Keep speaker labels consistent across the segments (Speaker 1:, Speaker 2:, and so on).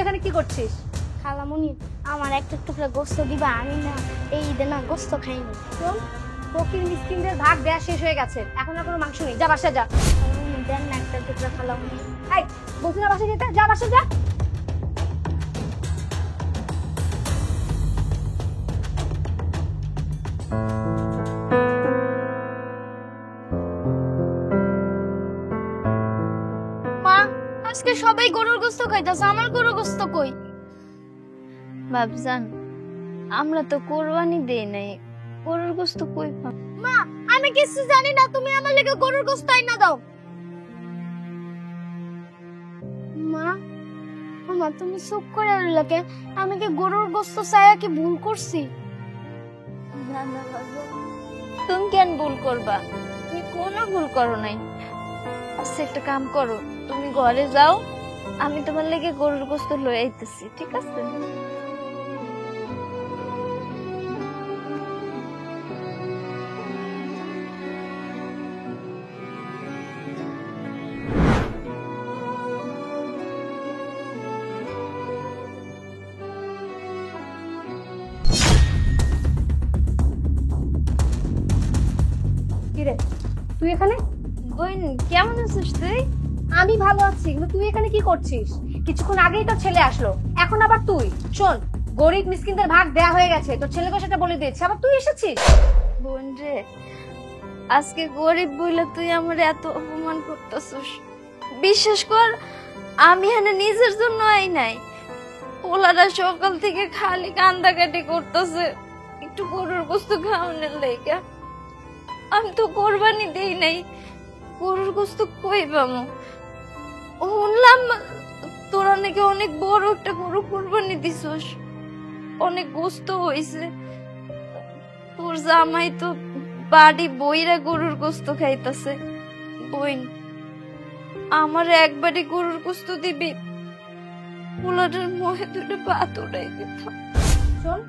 Speaker 1: এখানে কি করছিস?
Speaker 2: খালামুনি আমার একটা টুকরা গোস্ত দিবা, আমি না এই ঈদে না গোস্ত খাইনি।
Speaker 1: শোন, ফকির মিসকিনদের ভাগ দেয়া শেষ হয়ে গেছে, এখন আর কোনো মাংস নেই, যা বাসা যা।
Speaker 2: খালামুনি দেন না একটা টুকরা খালামুনি।
Speaker 1: এই বলছি না বাসা যেতে, যা বাসা যা।
Speaker 2: মা, আজকে সবাই গরুর গোস্ত খাইতাছে, আমার গরুর গোস্ত কই? বাবজান, আমরা তো কোরবানি দেই নাই, গরুর গোস্ত কই পাব? মা, আমি কিছু জানি না, তুমি আমার লাগি গরুর গোস্ত আইনা দাও। মা, মা তুমি চুপ করে রইলা কেন? আমি কি গরুর গোস্ত চাইয়া কি ভুল করছি? না না বাবা, তুমি কেন ভুল করবা? তুমি কোনো ভুল করো নাই। আচ্ছা একটা কাম করো, তুমি ঘরে যাও, আমি তোমার লেগে গরুর গোস্ত লয়ে আইতেছি, ঠিক আছে?
Speaker 1: কি রে তুই এখানে?
Speaker 2: বোন কেমন আছিস তুই?
Speaker 1: আমি ভালো আছি, কিন্তু তুই এখানে কি করছিস? কিছুক্ষণ আগেই তো ছেলে আসলো, এখন আবার তুই? শোন, গরিব মিসকিনদের ভাগ দেয়া হয়ে গেছে, তোর ছেলেকে সেটা বলে দিয়েছে, আবার তুই এসেছিস?
Speaker 2: বোন রে, আজকে গরিব বইলে তুই আমার এত অপমান করতেছিস। বিশ্বাস কর, আমি এখানে নিজের জন্য আই নাই, পোলারা সকাল থেকে খালি কান্দাকাটি করতেছে একটু গরুর গোস্ত খাওয়ানোর লেগে। আমি তো কোরবানি দেই নাই, গরুর গোস্ত কই পাবো? শুনলাম তোরা নাকি অনেক বড় একটা গরু কোরবানি দিছস, অনেক গোস্ত হইছে। তোর জামাই তো বাড়ি বইরা গরুর গোস্ত খাইতাছে। বইন, আমার একবারই গরুর গোস্ত দিবি, পোলাটার মুখে দুটো ভাত উড়াই দিতাম।
Speaker 1: শোন,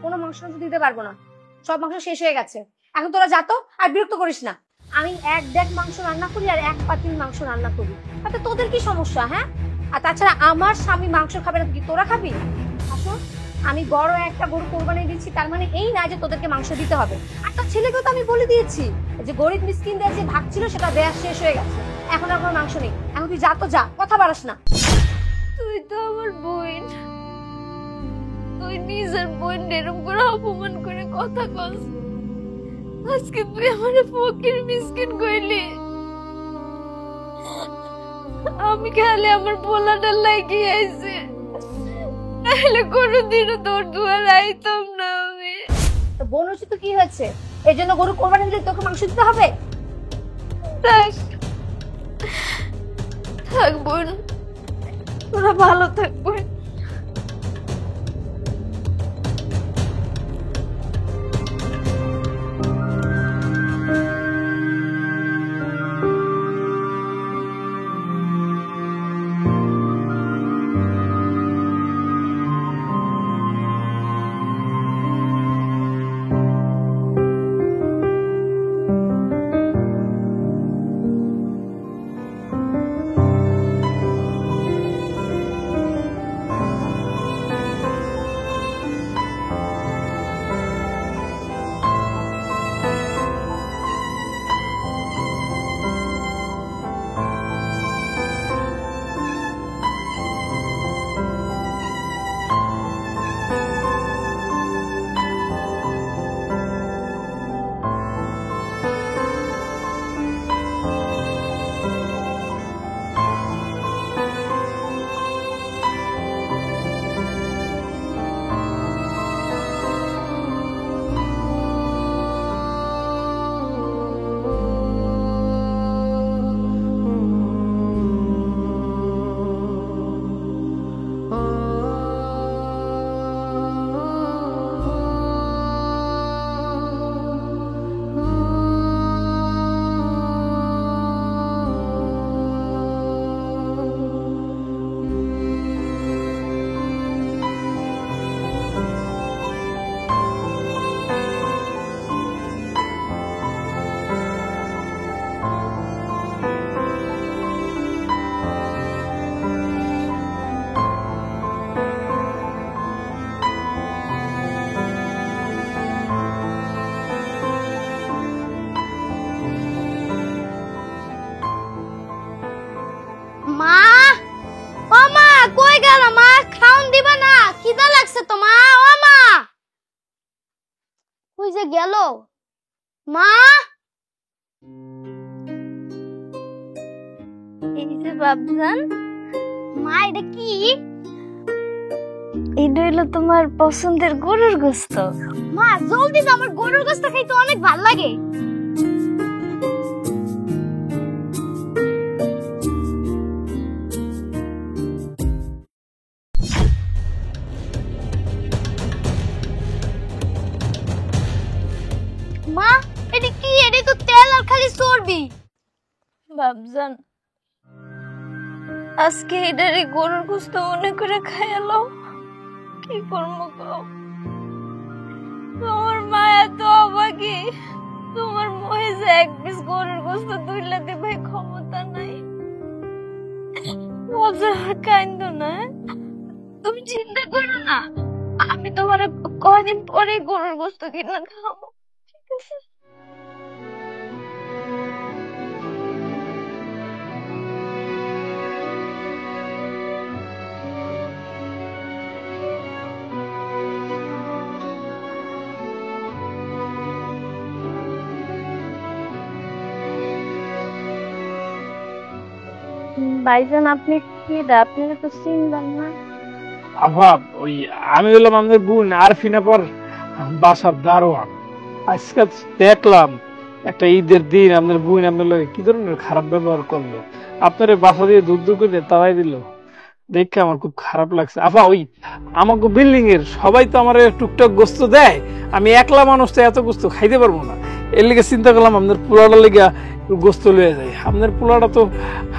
Speaker 1: কোনো মাংস তো দিতে পারবো না, সব মাংস শেষ হয়ে গেছে, এখন তোরা যা তো, আর বিরক্ত করিস না। আমি এক ডেক মাংস রান্না করি আর এক পাতিল মাংস রান্না করি, তাতে তোদের কি সমস্যা? হ্যাঁ, আর তাছাড়া আমার স্বামী মাংস খাবে না, কি তোরা খাবি? আসুন, আমি বড় একটা গরু কোরবানি দিচ্ছি, তার মানে এই না যে তোদেরকে মাংস দিতে হবে। আর তার ছেলেকেও তো আমি বলে দিয়েছি যে গরিব মিসকিনদের যে ভাগ ছিল সেটা দেয়া শেষ হয়ে গেছে, এখন আর কোনো মাংস নেই, এখন তুই যা তো যা, কথা বাড়াস না।
Speaker 2: তুই তো আমার বোন, তুই নিজের বোন এরকম করে অপমান করে কথা কস, আজকে তুই আমার ফকির মিসকিন কইলি। আমি খালি আমার পোলাটার লাগি আইছে, নাহলে কোনোদিনও তোর দুয়ার আইতাম না আমি।
Speaker 1: তো বোন হচ্ছে তো কি হয়েছে, এই জন্য গরু কোরবানি দিলে তোকে মাংস দিতে হবে?
Speaker 2: থাক থাক বোন, তোরা ভালো থাক বোন। যে গেল। মা, এই যে বাবজান। মা, এটা কি? এটা হলো তোমার পছন্দের গরুর গোশত। মা, জলদি তো, আমার গরুর গোশত খাইতে অনেক ভালো লাগে। মা, এটা কি? এটা তো তেল আর খালি চর্বি। বাবজান, আজকে এটারে গরুর গোশত মনে করে খাইলো। কি করবো কও? তোমার মায়া তো অবাকি, তোমার মুখে যে এক পিস গরুর গোশত তুইলা দিবে ক্ষমতা নাই। বাবজান, কাইন্দো না, তুমি চিন্তা করো না, আমি তোমার কয়দিন পরে গরুর গোশত কিনা খাবো, ঠিক আছে? ভাইজান, আপনি কি? আপনারা তো চিনলেন না।
Speaker 3: আফা, ওই আমি হলাম আমাদের বোন আরফিনা পর বাসার দারোয়ান। আজকে দেখলাম একটা ঈদের দিন আপনার বোন আপনার লগে কি ধরনের খারাপ ব্যবহার করলো, আপনার বাসা দিয়ে দূর দূর করে তাড়াই দিল, দেখে আমার খুব খারাপ লাগছে। আফা, ওই আমাকে বিল্ডিং এর সবাই তো আমার টুকটাক গোস্ত দেয়, আমি একলা মানুষ তো এত গোস্ত খাইতে পারবো না। এর লিগে চিন্তা করলাম আপনার পোলাটা লেগে গোস্ত লয়ে যায়। আপনার পোলাটা তো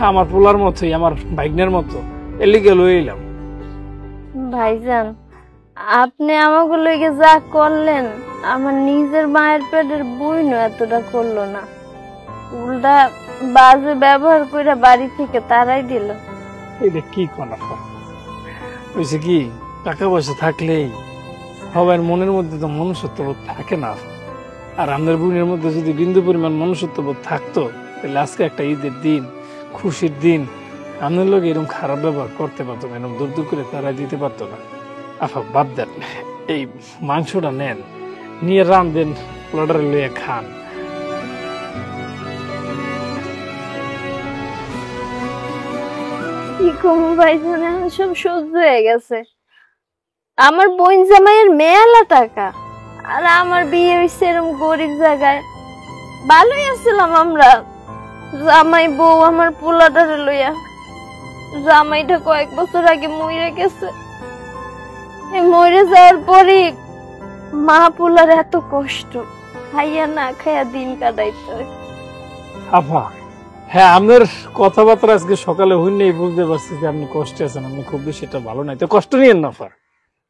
Speaker 3: আমার পোলার মতোই, আমার ভাগ্নের মতো, এর লিগে লয়ে এলাম।
Speaker 2: ভাইজান, আপনি আমাকে লইগে যা করলেন, আমার নিজের মায়ের পেটের বইনও এতটা করলো না। উল্টা বাজে ব্যবহার করে বাড়ি থেকে তারাই দিল।
Speaker 3: এটা কি কোন হয়েছে কি, টাকা পয়সা থাকলেই সবার মনের মধ্যে তো মনুষ্যত্ববোধ থাকে না। আর আমাদের বোনের মধ্যে যদি বিন্দু পরিমাণ মনুষ্যত্ববোধ থাকতো, তাহলে আজকে একটা ঈদের দিন, খুশির দিন, আমাদের লোক এরকম খারাপ ব্যবহার করতে পারতো না, এরকম দূর দূর করে তারা দিতে পারতো না। আফা, বাদ দেন, এই মাংসটা নেন, নিয়ে রান্ধেন, পোলাটারে লইয়া খান।
Speaker 2: কি করবো ভাইজান, এখন সব সহ্য হয়ে গেছে। আমার বোন জামাইয়ের মেলা টাকা, আর আমার বিয়ে হয়েছে এরকম গরিব জায়গায়। ভালোই আছিলাম আমরা, জামাই বউ আমার পোলাটারে লইয়া। জামাইটা কয়েক বছর আগে মরে গেছে। এই মরে যাওয়ার পরে মা পোলার এত কষ্ট, খাইয়া না খাইয়া দিন কাটাইতে হয়।
Speaker 3: আফা, হ্যাঁ, আপনার কথাবার্তা আজকে সকালে হইলেই বুঝতে পারছি যে আপনি কষ্টে আছেন, আপনি খুব বেশি এটা ভালো নাই, তো কষ্ট নিয়েন না। আফা,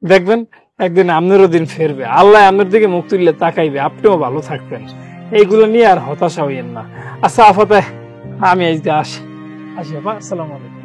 Speaker 3: দেখবেন একদিন আপনারও দিন ফেরবে, আল্লাহ আপনার দিকে মুখ তুললে তাকাইবে, আপনিও ভালো থাকবেন। এইগুলো নিয়ে আর হতাশা হইয়েন না। আচ্ছা আফা, তাই আমি আজকে আসি। আফা, আসসালামু আলাইকুম।